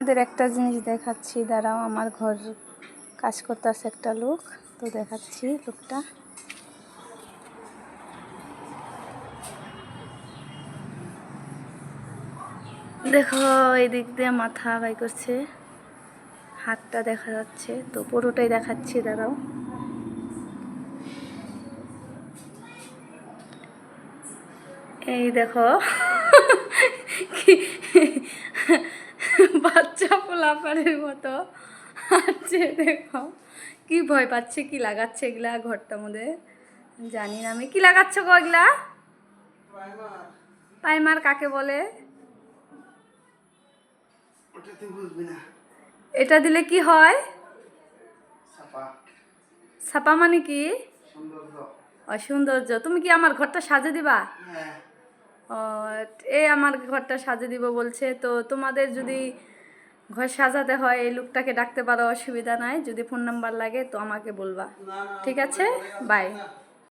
আপনাদের একটা জিনিস দেখাচ্ছি, দাঁড়াও। আমার ঘর কাজ করতেছে একটা লোক, তো দেখাচ্ছি লোকটা। দেখো, এদিক দিয়ে মাথা বাই করছে, হাতটা দেখা যাচ্ছে, তো পুরোটাই দেখাচ্ছি, দাঁড়াও। এই দেখো কি বাচ্চা পোলাপানের মতো হাঁটছে, দেখো কি ভয় পাচ্ছে, কি লাগাচ্ছে এগুলা ঘরটার মধ্যে জানি না আমি। কি লাগাচ্ছ গো এগুলা? প্রাইমার কাকে বলে? এটা দিলে কি হয়? ছাপা মানে কি? সৌন্দর্য। তুমি কি আমার ঘরটা সাজে দিবা? ও, এই আমার ঘরটা সাজে দিব বলছে। তো তোমাদের যদি ঘর সাজাতে হয় এই লোকটাকে ডাকতে পারো, অসুবিধা নাই। যদি ফোন নাম্বার লাগে তো আমাকে বলবা, ঠিক আছে? বাই।